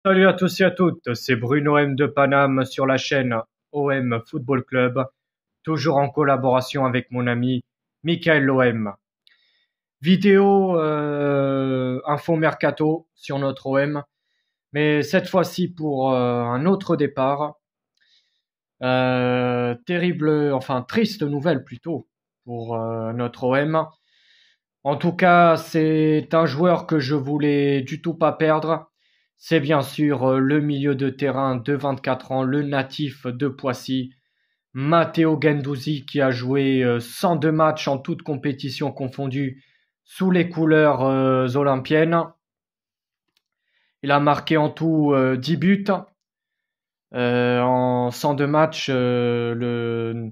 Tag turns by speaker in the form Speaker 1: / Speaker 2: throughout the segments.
Speaker 1: Salut à tous et à toutes, c'est Bruno M de Paname sur la chaîne OM Football Club, toujours en collaboration avec mon ami Michael OM. Vidéo info mercato sur notre OM, mais cette fois-ci pour un autre départ. Terrible, enfin triste nouvelle plutôt pour notre OM. En tout cas, c'est un joueur que je voulais du tout pas perdre. C'est bien sûr le milieu de terrain de 24 ans, le natif de Poissy, Matteo Guendouzi, qui a joué 102 matchs en toutes compétitions confondues sous les couleurs olympiennes. Il a marqué en tout 10 buts en 102 matchs, le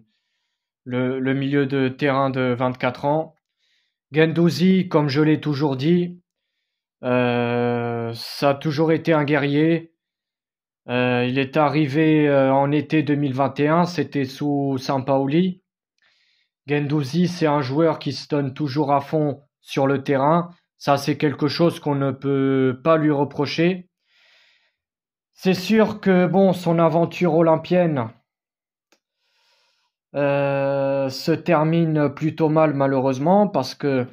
Speaker 1: milieu de terrain de 24 ans. Guendouzi, comme je l'ai toujours dit, ça a toujours été un guerrier. Il est arrivé en été 2021, c'était sous Sampaoli. Guendouzi, c'est un joueur qui se donne toujours à fond sur le terrain. Ça, c'est quelque chose qu'on ne peut pas lui reprocher. C'est sûr que bon, son aventure olympienne se termine plutôt mal malheureusement parce que,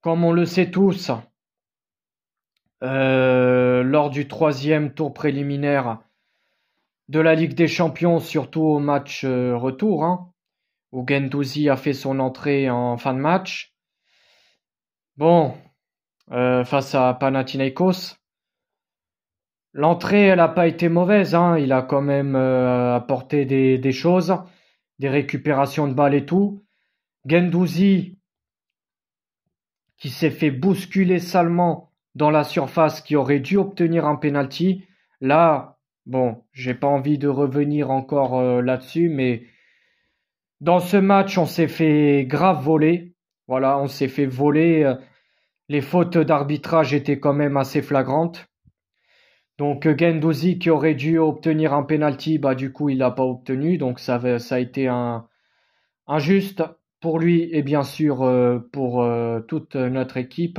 Speaker 1: comme on le sait tous, lors du troisième tour préliminaire de la Ligue des Champions, surtout au match retour, où Guendouzi a fait son entrée en fin de match. Bon, face à Panathinaikos, l'entrée, elle n'a pas été mauvaise. Il a quand même apporté des choses, des récupérations de balles et tout. Guendouzi, qui s'est fait bousculer salement dans la surface, qui aurait dû obtenir un penalty. Là, bon, j'ai pas envie de revenir encore là-dessus, mais dans ce match, on s'est fait grave voler. Voilà, on s'est fait voler. Les fautes d'arbitrage étaient quand même assez flagrantes. Donc Guendouzi qui aurait dû obtenir un penalty, bah du coup il l'a pas obtenu. Donc ça a été injuste pour lui et bien sûr pour toute notre équipe.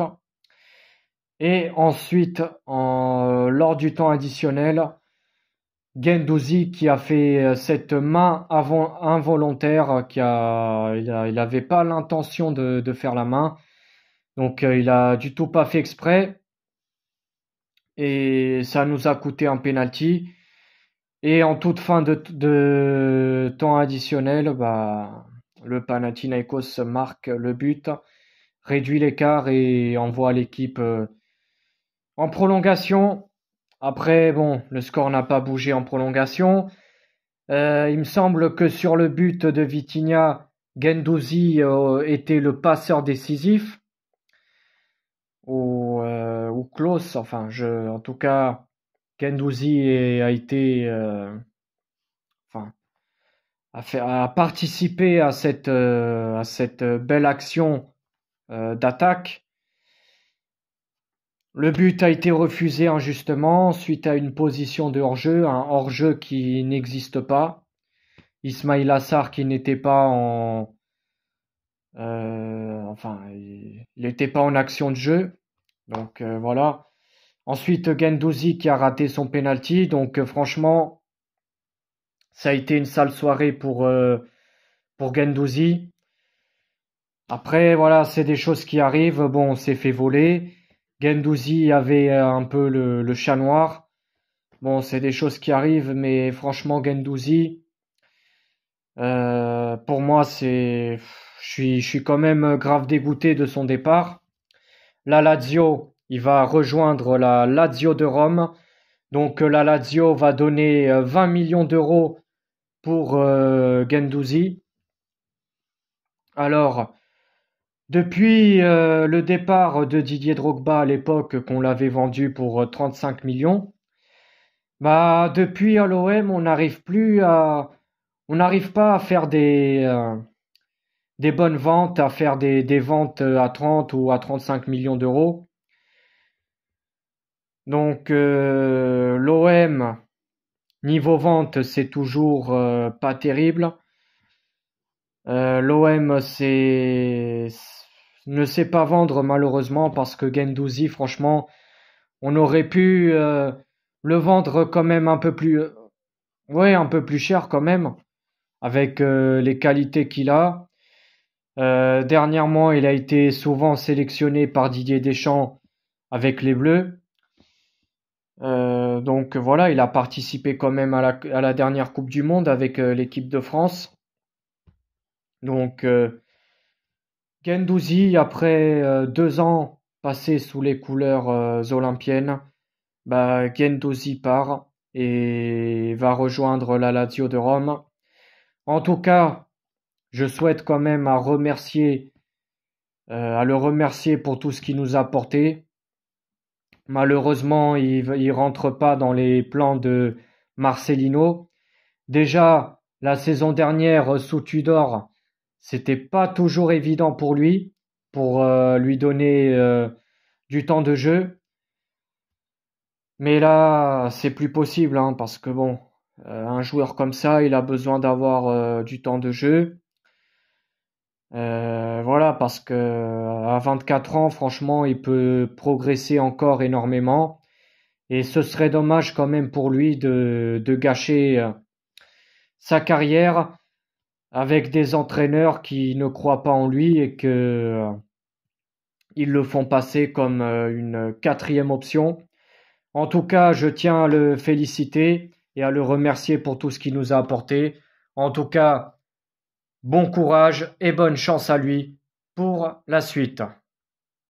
Speaker 1: Et ensuite, lors du temps additionnel, Guendouzi qui a fait cette main involontaire, il avait pas l'intention de faire la main, donc il a du tout pas fait exprès et ça nous a coûté un penalty. Et en toute fin de temps additionnel, bah le Panathinaikos marque le but, réduit l'écart et envoie l'équipe en prolongation. Après, bon, le score n'a pas bougé en prolongation. Il me semble que sur le but de Vitinha, Guendouzi était le passeur décisif. Ou Klose, enfin, en tout cas, Guendouzi a été, enfin, a participé à cette belle action d'attaque. Le but a été refusé injustement suite à une position de hors-jeu, un hors-jeu qui n'existe pas. Ismail Assar qui n'était pas enfin, il n'était pas en action de jeu. Donc voilà. Ensuite, Guendouzi qui a raté son penalty. Donc franchement, ça a été une sale soirée pour Guendouzi. Après, voilà, c'est des choses qui arrivent. Bon, on s'est fait voler. Guendouzi avait un peu le chat noir. Bon, c'est des choses qui arrivent, mais franchement, Guendouzi, pour moi, je suis quand même grave dégoûté de son départ. La Lazio, il va rejoindre la Lazio de Rome. Donc, la Lazio va donner 20 millions d'euros pour Guendouzi. Alors, depuis le départ de Didier Drogba à l'époque, qu'on l'avait vendu pour 35 millions, bah depuis à l'OM, on n'arrive pas à faire des bonnes ventes, à faire des ventes à 30 ou à 35 millions d'euros. Donc l'OM, niveau vente, c'est toujours pas terrible. L'OM ne sait pas vendre malheureusement parce que Guendouzi, franchement, on aurait pu le vendre quand même un peu plus, ouais, un peu plus cher quand même, avec les qualités qu'il a. Dernièrement, il a été souvent sélectionné par Didier Deschamps avec les Bleus. Donc voilà, il a participé quand même à la dernière Coupe du Monde avec l'équipe de France. Donc Guendouzi, après 2 ans passés sous les couleurs olympiennes, bah, Guendouzi part et va rejoindre la Lazio de Rome. En tout cas, je souhaite quand même à le remercier pour tout ce qu'il nous a apporté. Malheureusement, il rentre pas dans les plans de Marcelino. Déjà, la saison dernière, sous Tudor, c'était pas toujours évident pour lui, pour lui donner du temps de jeu. Mais là, c'est plus possible, hein, parce que bon, un joueur comme ça, il a besoin d'avoir du temps de jeu. Voilà, parce que à 24 ans, franchement, il peut progresser encore énormément. Et ce serait dommage quand même pour lui de gâcher sa carrière avec des entraîneurs qui ne croient pas en lui et que ils le font passer comme une quatrième option. En tout cas, je tiens à le féliciter et à le remercier pour tout ce qu'il nous a apporté. En tout cas, bon courage et bonne chance à lui pour la suite.